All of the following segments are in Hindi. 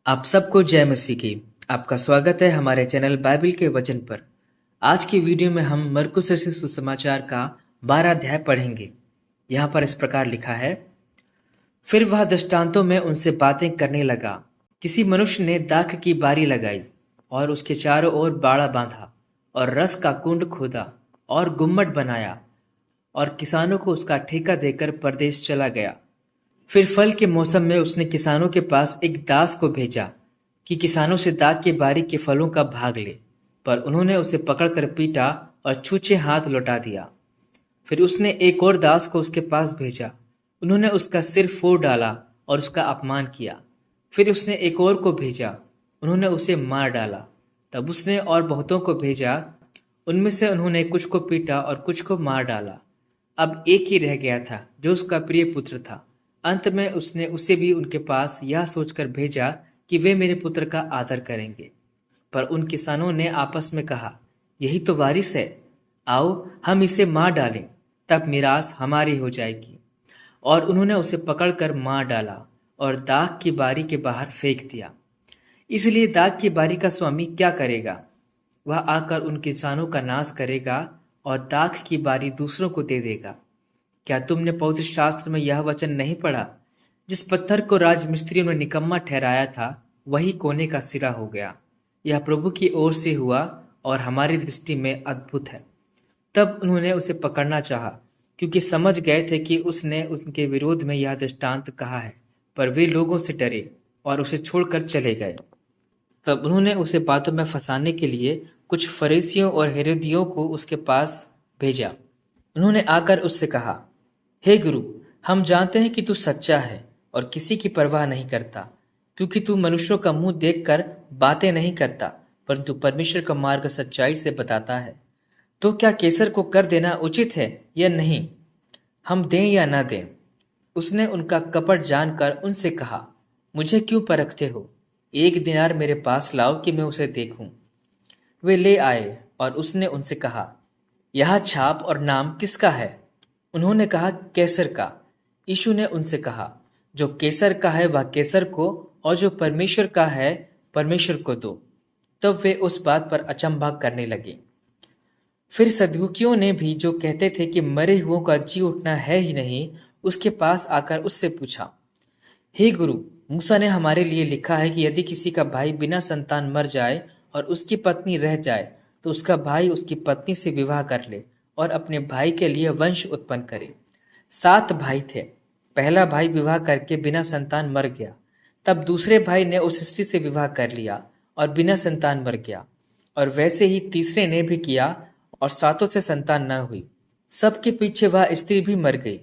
आप सबको जय मसीह की। आपका स्वागत है हमारे चैनल बाइबल के वचन पर। आज की वीडियो में हम मरकुस रचित सुसमाचार का 12 अध्याय पढ़ेंगे। यहाँ पर इस प्रकार लिखा है। फिर वह दृष्टांतों में उनसे बातें करने लगा। किसी मनुष्य ने दाख की बारी लगाई और उसके चारों ओर बाड़ा बांधा और रस का कुंड खोदा और गुम्मट बनाया और किसानों को उसका ठेका देकर परदेश चला गया। फिर फल के मौसम में उसने किसानों के पास एक दास को भेजा कि किसानों से दाख की बारी के फलों का भाग ले, पर उन्होंने उसे पकड़कर पीटा और छूछे हाथ लौटा दिया। फिर उसने एक और दास को उसके पास भेजा। उन्होंने उसका सिर फोड़ डाला और उसका अपमान किया। फिर उसने एक और को भेजा। उन्होंने उसे मार डाला। तब उसने और बहुतों को भेजा। उनमें से उन्होंने कुछ को पीटा और कुछ को मार डाला। अब एक ही रह गया था जो उसका प्रिय पुत्र था। अंत में उसने उसे भी उनके पास यह सोचकर भेजा कि वे मेरे पुत्र का आदर करेंगे। पर उन किसानों ने आपस में कहा, यही तो वारिस है, आओ हम इसे मार डालें, तब मीरास हमारी हो जाएगी। और उन्होंने उसे पकड़कर मार डाला और दाख की बारी के बाहर फेंक दिया। इसलिए दाख की बारी का स्वामी क्या करेगा? वह आकर उन किसानों का नाश करेगा और दाख की बारी दूसरों को दे देगा। क्या तुमने पवित्र शास्त्र में यह वचन नहीं पढ़ा? जिस पत्थर को राजमिस्त्रियों ने निकम्मा ठहराया था, वही कोने का सिरा हो गया। यह प्रभु की ओर से हुआ और हमारी दृष्टि में अद्भुत है। तब उन्होंने उसे पकड़ना चाहा, क्योंकि समझ गए थे कि उसने उनके विरोध में यह दृष्टांत कहा है। पर वे लोगों से डरे और उसे छोड़कर चले गए। तब उन्होंने उसे बातों में फंसाने के लिए कुछ फरीसियों और हेरोदियों को उसके पास भेजा। उन्होंने आकर उससे कहा, हे गुरु, हम जानते हैं कि तू सच्चा है और किसी की परवाह नहीं करता, क्योंकि तू मनुष्यों का मुंह देखकर बातें नहीं करता, परंतु परमेश्वर का मार्ग सच्चाई से बताता है। तो क्या कैसर को कर देना उचित है या नहीं, हम दें या ना दें? उसने उनका कपट जानकर उनसे कहा, मुझे क्यों परखते हो? एक दिनार मेरे पास लाओ कि मैं उसे देखूं। वे ले आए और उसने उनसे कहा, यह छाप और नाम किसका है? उन्होंने कहा, कैसर का। यीशु ने उनसे कहा, जो कैसर का है वह कैसर को, और जो परमेश्वर का है परमेश्वर को दो। तब वे उस बात पर अचंभा करने लगे। फिर सदूकियों ने भी, जो कहते थे कि मरे हुओं का जी उठना है ही नहीं, उसके पास आकर उससे पूछा, हे गुरु, मूसा ने हमारे लिए लिखा है कि यदि किसी का भाई बिना संतान मर जाए और उसकी पत्नी रह जाए, तो उसका भाई उसकी पत्नी से विवाह कर ले और अपने भाई के लिए वंश उत्पन्न करे। 7 भाई थे। पहला भाई विवाह करके बिना संतान मर गया। तब दूसरे भाई ने उस स्त्री से विवाह कर लिया और बिना संतान मर गया। और वैसे ही तीसरे ने भी किया और 7 से संतान न हुई। सबके पीछे वह स्त्री भी मर गई।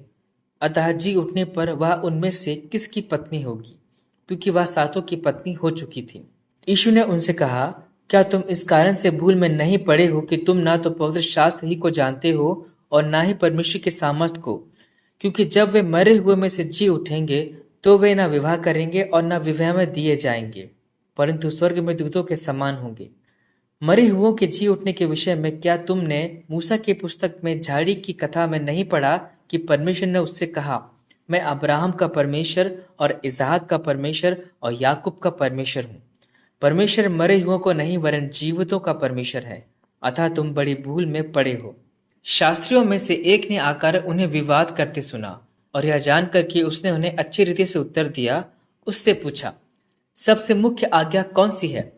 अतः जी उठने पर वह उनमें से किसकी पत्नी होगी, क्योंकि वह 7 की पत्नी हो चुकी थी। यीशु ने उनसे कहा, क्या तुम इस कारण से भूल में नहीं पड़े हो कि तुम ना तो पवित्र शास्त्र ही को जानते हो और ना ही परमेश्वर के सामर्थ्य को? क्योंकि जब वे मरे हुए में से जी उठेंगे, तो वे ना विवाह करेंगे और ना विवाह में दिए जाएंगे, परंतु स्वर्ग में दूतों के समान होंगे। मरे हुओं के जी उठने के विषय में क्या तुमने मूसा की पुस्तक में झाड़ी की कथा में नहीं पढ़ा कि परमेश्वर ने उससे कहा, मैं अब्राहम का परमेश्वर और इसहाक का परमेश्वर और याकूब का परमेश्वर हूँ। परमेश्वर मरे हुओं को नहीं वरन जीवितों का परमेश्वर है। अतः तुम बड़ी भूल में पड़े हो। शास्त्रियों में से एक ने आकर उन्हें विवाद करते सुना, और यह जानकर कि उसने उन्हें अच्छी रीति से उत्तर दिया, उससे पूछा, सबसे मुख्य आज्ञा कौन सी है?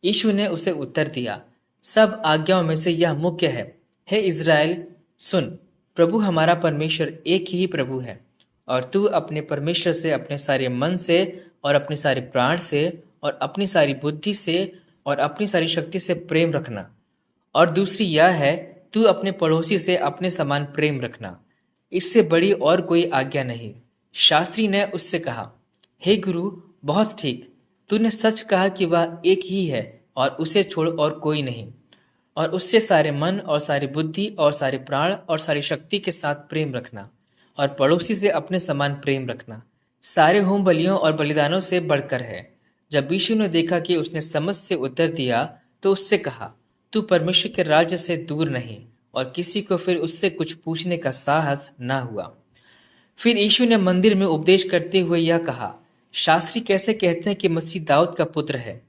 यीशु ने उसे उत्तर दिया, सब आज्ञाओं में से यह मुख्य है, हे इज़राइल सुन, प्रभु हमारा परमेश्वर एक ही प्रभु है, और तू अपने परमेश्वर से अपने सारे मन से और अपने सारे प्राण से और अपनी सारी बुद्धि से और अपनी सारी शक्ति से प्रेम रखना। और दूसरी यह है, तू अपने पड़ोसी से अपने समान प्रेम रखना। इससे बड़ी और कोई आज्ञा नहीं। शास्त्री ने उससे कहा, हे गुरु, बहुत ठीक, तूने सच कहा कि वह एक ही है और उसे छोड़ और कोई नहीं। और उससे सारे मन और सारी बुद्धि और सारे प्राण और सारी शक्ति के साथ प्रेम रखना, और पड़ोसी से अपने समान प्रेम रखना, सारे होम बलियों और बलिदानों से बढ़कर है। जब यीशु ने देखा कि उसने समझ से उत्तर दिया, तो उससे कहा, तू परमेश्वर के राज्य से दूर नहीं। और किसी को फिर उससे कुछ पूछने का साहस न हुआ। फिर यीशु ने मंदिर में उपदेश करते हुए यह कहा, शास्त्री कैसे कहते हैं कि मसीह दाऊद का पुत्र है?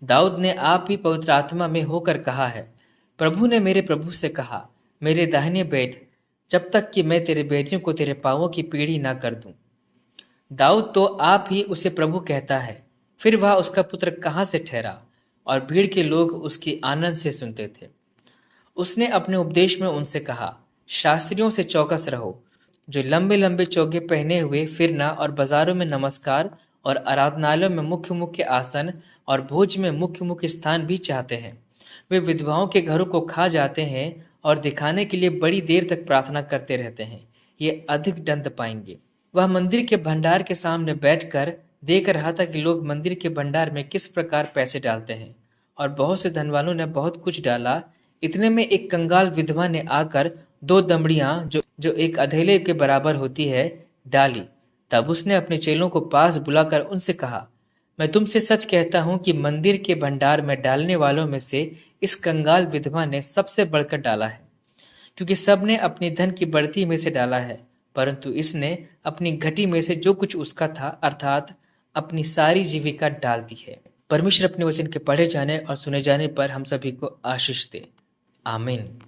दाऊद ने आप ही पवित्र आत्मा में होकर कहा है, प्रभु ने मेरे प्रभु से कहा, मेरे दाहिने बैठ, जब तक कि मैं तेरे बेटियों को तेरे पांवों की पीढ़ी ना कर दूं। दाऊद तो आप ही उसे प्रभु कहता है, फिर वह उसका पुत्र कहाँ से ठहरा? और भीड़ के लोग उसकी आनंद से सुनते थे। उसने अपने उपदेश में उनसे कहा, शास्त्रियों से चौकस रहो, जो लंबे लंबे चोगे पहने हुए फिरना और बाजारों में नमस्कार और आराधनालयों में मुख्य मुख्य आसन और भोज में मुख्य मुख्य स्थान भी चाहते हैं। वे विधवाओं के घरों को खा जाते हैं और दिखाने के लिए बड़ी देर तक प्रार्थना करते रहते हैं। ये अधिक दंड पाएंगे। वह मंदिर के भंडार के सामने बैठकर देख रहा था कि लोग मंदिर के भंडार में किस प्रकार पैसे डालते हैं, और बहुत से धनवानों ने बहुत कुछ डाला। इतने में एक कंगाल विधवा ने आकर 2 दमड़ियां जो एक अधेले के बराबर होती है डाली। तब उसने अपने चेलों को पास बुलाकर उनसे कहा, मैं तुमसे सच कहता हूं कि मंदिर के भंडार में डालने वालों में से इस कंगाल विधवा ने सबसे बढ़कर डाला है, क्योंकि सबने अपनी धन की बढ़ती में से डाला है, परंतु इसने अपनी घटी में से जो कुछ उसका था अर्थात अपनी सारी जीविका डाल दी है। परमेश्वर अपने वचन के पढ़े जाने और सुने जाने पर हम सभी को आशीष दे। आमीन।